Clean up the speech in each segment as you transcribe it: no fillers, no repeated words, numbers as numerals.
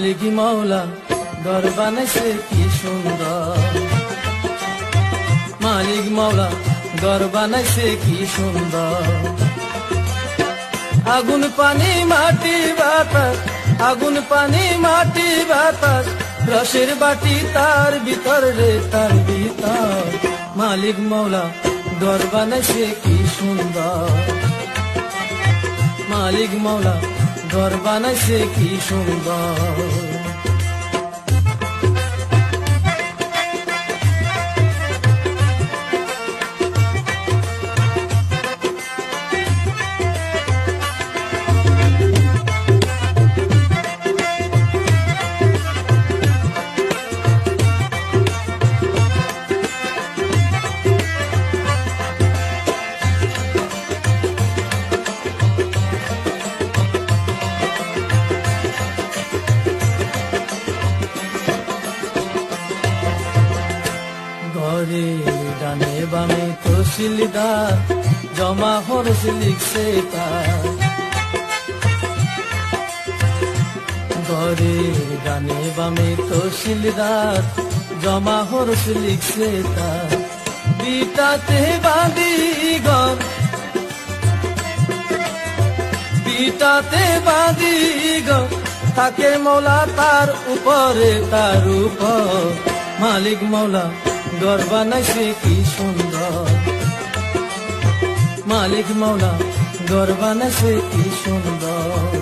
মালিক মাওলা ঘর বানাইছে কি সুন্দর, মালিক মাওলা ঘর বানাইছে কি সুন্দর। আগুন পানি মাটি বাতাস, আগুন পানি মাটি বাতাস, রসের বাটি তার ভিতর রে তার ভিতর। মালিক মাওলা ঘর বানাইছে কি সুন্দর, মালিক মাওলা ঘর বানাইছে কি সুন্দর। ঘরে ডানে বামে তহসিলদার জমা হরস লিখছে তার, ঘরে ডানে বামে তহসিলদার জমা হরস লিখছে তার। বিটাতে বাঁধি ঘর, বিটাতে বাঁধি ঘর, থাকে মৌলা তার উপরে তার উপর। মালিক মাওলা ঘর বানাইছে কি সুন্দর, মালিক মাওলা ঘর বানাইছে কি সুন্দর।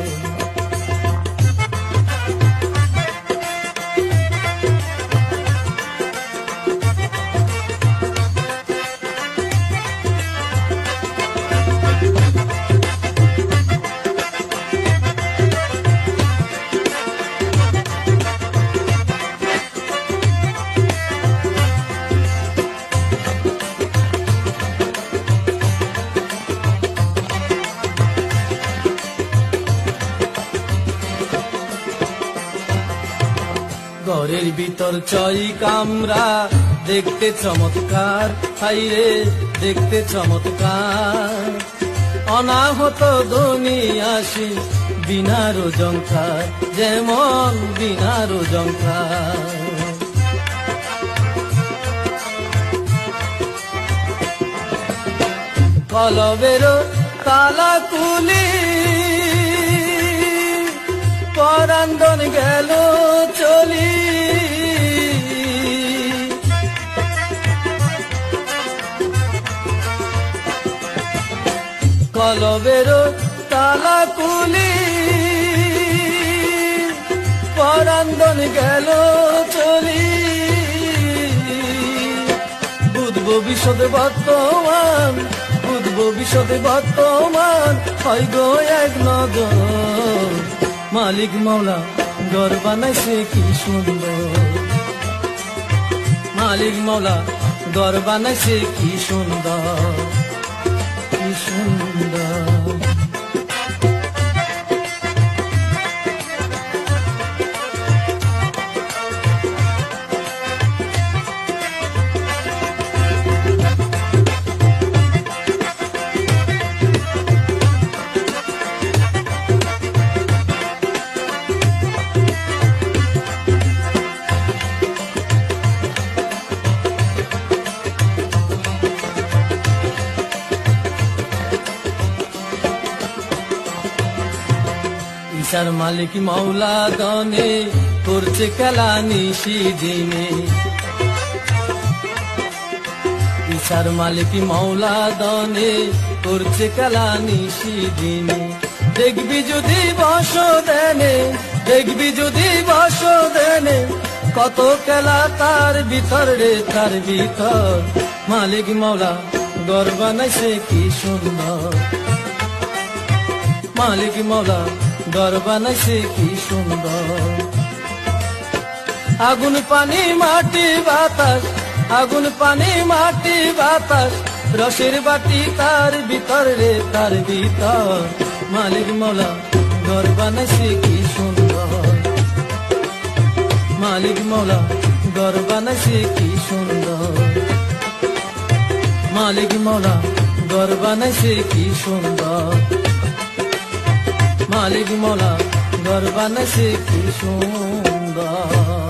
ঘরের ভিতর ছয় কামরা দেখতে চমৎকার, হাইরে দেখতে চমৎকার। অনাহত দুনিয়াসী বিনার জংকার, যেমন বিনার জংকার। কলবের তালা কুলি পরান্দন গেল চলি, কলবের তালা কুলি পরান্দন গেল চলি। বুধ ভবিষ্যৎ বর্তমান, বুধ ভবিষ্যৎ বর্তমান, হয় গো এক নজর। মালিক মাওলা ঘর বানাইছে কি সুন্দর, মালিক মাওলা ঘর বানাইছে কি সুন্দর, কি সুন্দর। ইসার মালিক মাওলা দনে করছে খেলা নিশি দিনে, ইসার মালিক মাওলা দনে করছে খেলা নিশি দিনে। দেখবি যদি বস দেনে, দেখবি যদি বস দেনে, কত খেলা তার ভিতর রে তার ভিতর। মালিক মাওলা ঘর বানাইছে কি সুন্দর, মালিক মাওলা ঘর বানাইছে কি সুন্দর। আগুন পানি মাটি বাতাস, আগুন পানি মাটি বাতাস, রসের বাটি তার ভিতর রে তার ভিতর। মালিক মাওলা ঘর বানাইছে কি সুন্দর, মালিক মাওলা ঘর বানাইছে কি সুন্দর, মালিক মাওলা ঘর বানাইছে কি সুন্দর। মালিক মাওলা ঘর বানাইছে কি সুন্দর।